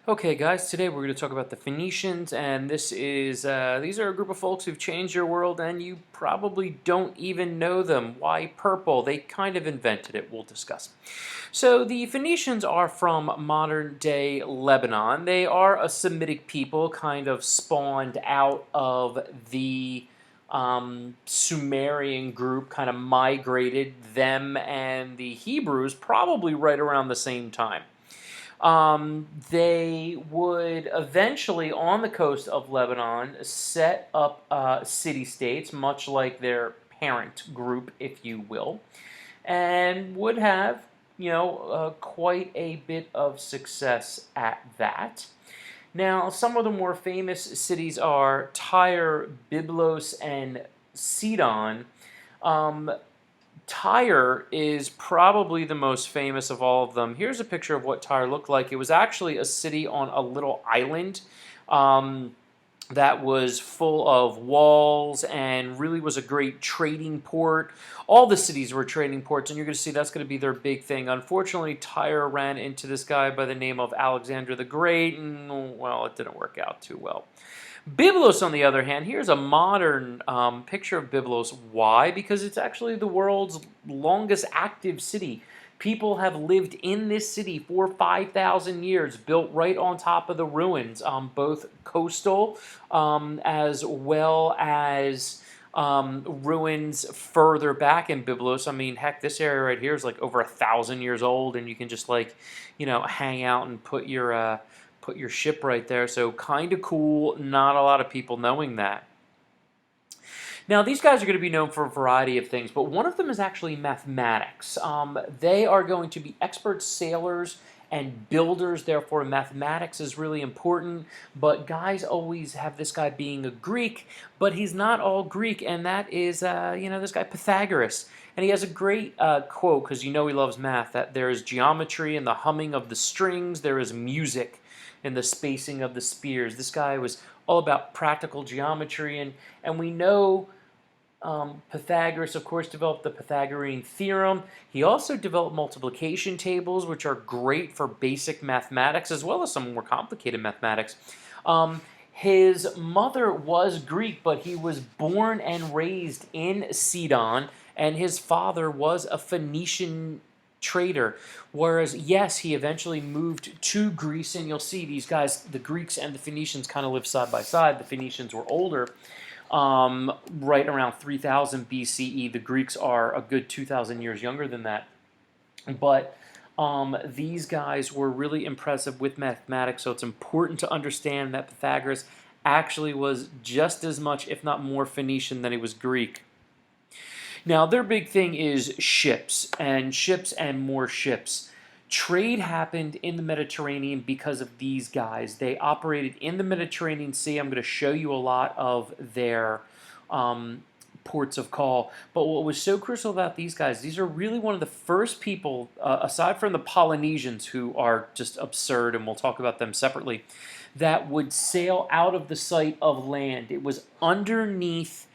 Okay, guys, today we're going to talk about the Phoenicians, and these are a group of folks who've changed your world, and you probably don't even know them. Why purple? They kind of invented it. We'll discuss. So the Phoenicians are from modern-day Lebanon. They are a Semitic people, kind of spawned out of the Sumerian group, kind of migrated them and the Hebrews probably right around the same time. They would eventually, on the coast of Lebanon, set up city-states, much like their parent group, if you will, and would have, quite a bit of success at that. Now, some of the more famous cities are Tyre, Byblos, and Sidon. Um, Tyre is probably the most famous of all of them. Here's a picture of what Tyre looked like. It was actually a city on a little island um, that was full of walls and really was a great trading port. All the cities were trading ports, and you're going to see that's going to be their big thing. Unfortunately, Tyre ran into this guy by the name of Alexander the Great, and, well, it didn't work out too well. Byblos, on the other hand, here's a modern picture of Byblos. Why? Because it's actually the world's longest active city. People have lived in this city for 5,000 years, built right on top of the ruins, both coastal as well as ruins further back in Byblos. I mean, heck, this area right here is like over 1,000 years old, and you can just hang out and put your ship right there. So kind of cool. Not a lot of people knowing that. Now, these guys are going to be known for a variety of things, but one of them is actually mathematics. They are going to be expert sailors and builders, therefore mathematics is really important, but guys always have this guy being a Greek, but he's not all Greek, and that is, this guy Pythagoras. And he has a great quote, because he loves math, that there is geometry in the humming of the strings, there is music in the spacing of the spears. This guy was all about practical geometry, and we know Pythagoras, of course, developed the Pythagorean theorem. He also developed multiplication tables, which are great for basic mathematics, as well as some more complicated mathematics. His mother was Greek, but he was born and raised in Sidon, and his father was a Phoenician trader. Whereas, yes, he eventually moved to Greece, and you'll see these guys, the Greeks and the Phoenicians, kind of lived side by side. The Phoenicians were older, right around 3000 BCE. The Greeks are a good 2,000 years younger than that. But these guys were really impressive with mathematics, so it's important to understand that Pythagoras actually was just as much, if not more, Phoenician than he was Greek. Now, their big thing is ships and more ships. Trade happened in the Mediterranean because of these guys. They operated in the Mediterranean Sea. I'm going to show you a lot of their ports of call. But what was so crucial about these guys, these are really one of the first people, aside from the Polynesians, who are just absurd, and we'll talk about them separately, that would sail out of the sight of land. It was underneath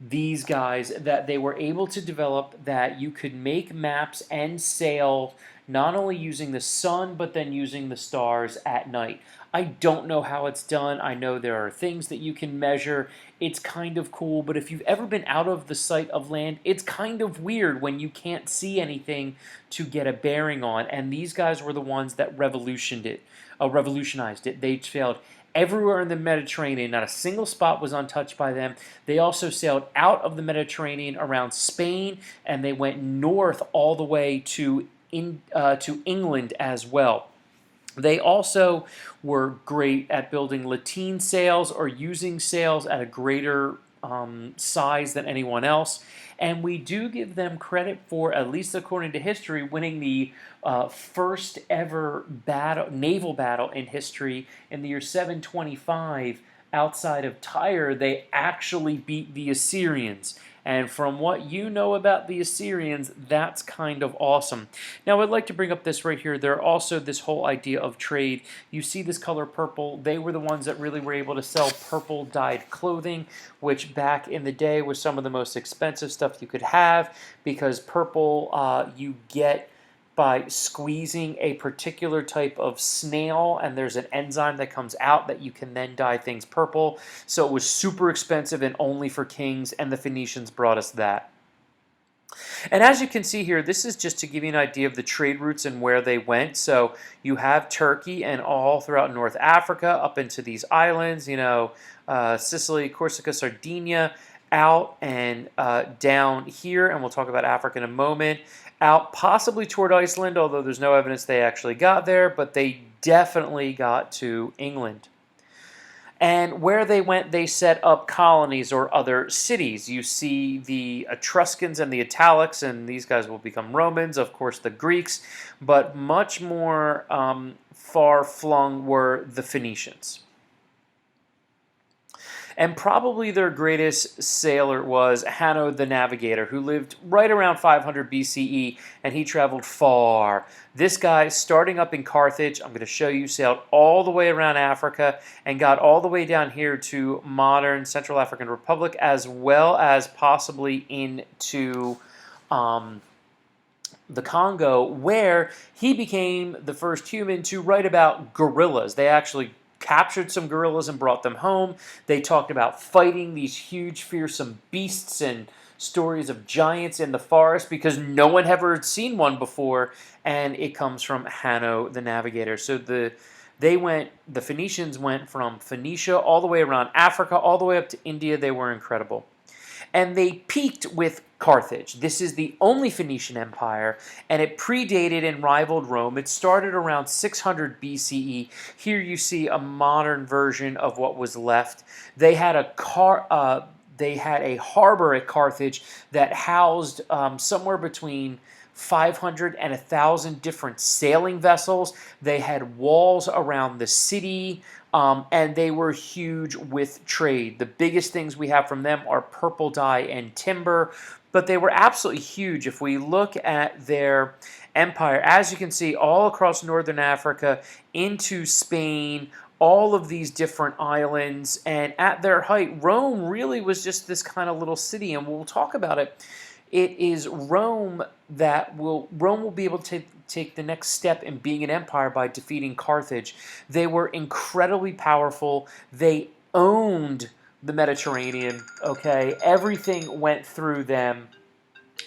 these guys that they were able to develop that you could make maps and sail not only using the sun, but then using the stars at night. I don't know how it's done. I know there are things that you can measure. It's kind of cool, but if you've ever been out of the sight of land, it's kind of weird when you can't see anything to get a bearing on, and these guys were the ones that revolutionized it. They sailed everywhere in the Mediterranean. Not a single spot was untouched by them. They also sailed out of the Mediterranean around Spain, and they went north all the way to England as well. They also were great at building lateen sails or using sails at a greater size than anyone else. And we do give them credit for, at least according to history, winning the first ever naval battle in history in the year 725 outside of Tyre. They actually beat the Assyrians. And from what you know about the Assyrians, that's kind of awesome. Now, I'd like to bring up this right here. There are also this whole idea of trade. You see this color purple. They were the ones that really were able to sell purple-dyed clothing, which back in the day was some of the most expensive stuff you could have, because purple, you get by squeezing a particular type of snail, and there's an enzyme that comes out that you can then dye things purple. So it was super expensive and only for kings, and the Phoenicians brought us that. And as you can see here, this is just to give you an idea of the trade routes and where they went. So you have Turkey and all throughout North Africa up into these islands, Sicily, Corsica, Sardinia, out and down here, and we'll talk about Africa in a moment, out possibly toward Iceland, although there's no evidence they actually got there, but they definitely got to England. And where they went, they set up colonies or other cities. You see the Etruscans and the Italics, and these guys will become Romans, of course the Greeks, but much more far-flung were the Phoenicians. And probably their greatest sailor was Hanno the Navigator, who lived right around 500 BCE, and he traveled far. This guy, starting up in Carthage, I'm going to show you, sailed all the way around Africa and got all the way down here to modern Central African Republic, as well as possibly into the Congo, where he became the first human to write about gorillas. They actually captured some gorillas and brought them home. They talked about fighting these huge, fearsome beasts and stories of giants in the forest because no one had ever seen one before, and it comes from Hanno the Navigator. So the Phoenicians went from Phoenicia all the way around Africa, all the way up to India. They were incredible. And they peaked with Carthage. This is the only Phoenician empire, and it predated and rivaled Rome. It started around 600 BCE. Here you see a modern version of what was left. They had a harbor at Carthage that housed somewhere between 500 and 1,000 different sailing vessels. They had walls around the city, and they were huge with trade. The biggest things we have from them are purple dye and timber, but they were absolutely huge. If we look at their empire, as you can see, all across northern Africa, into Spain, all of these different islands, and at their height, Rome really was just this kind of little city, and we'll talk about it. It is Rome will be able to take the next step in being an empire by defeating Carthage. They were incredibly powerful. They owned the Mediterranean, okay? Everything went through them,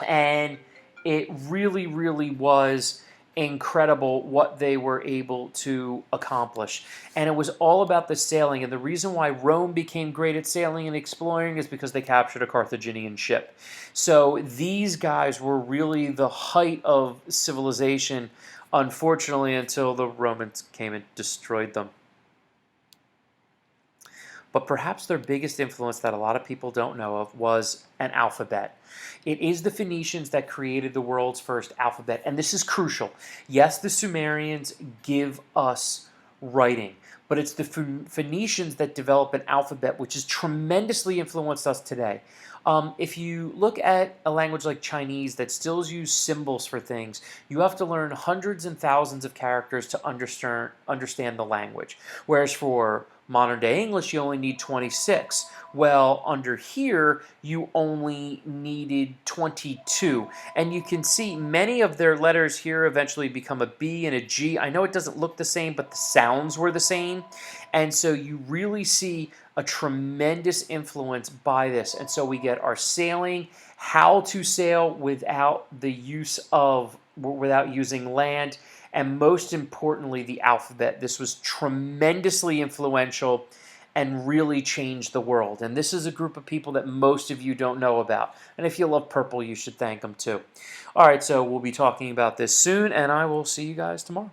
and it really, really was incredible what they were able to accomplish. And it was all about the sailing, and the reason why Rome became great at sailing and exploring is because they captured a Carthaginian ship. So these guys were really the height of civilization, unfortunately, until the Romans came and destroyed them. But perhaps their biggest influence that a lot of people don't know of was an alphabet. It is the Phoenicians that created the world's first alphabet, and this is crucial. Yes, the Sumerians give us writing, but it's the Phoenicians that develop an alphabet which has tremendously influenced us today. If you look at a language like Chinese that still uses symbols for things, you have to learn hundreds and thousands of characters to understand the language. Whereas for modern day English, you only need 26. Well, under here, you only needed 22. And you can see many of their letters here eventually become a B and a G. I know it doesn't look the same, but the sounds were the same. And so you really see a tremendous influence by this. And so we get our sailing, how to sail without using land, and most importantly, the alphabet. This was tremendously influential and really changed the world. And this is a group of people that most of you don't know about. And if you love purple, you should thank them too. All right, so we'll be talking about this soon, and I will see you guys tomorrow.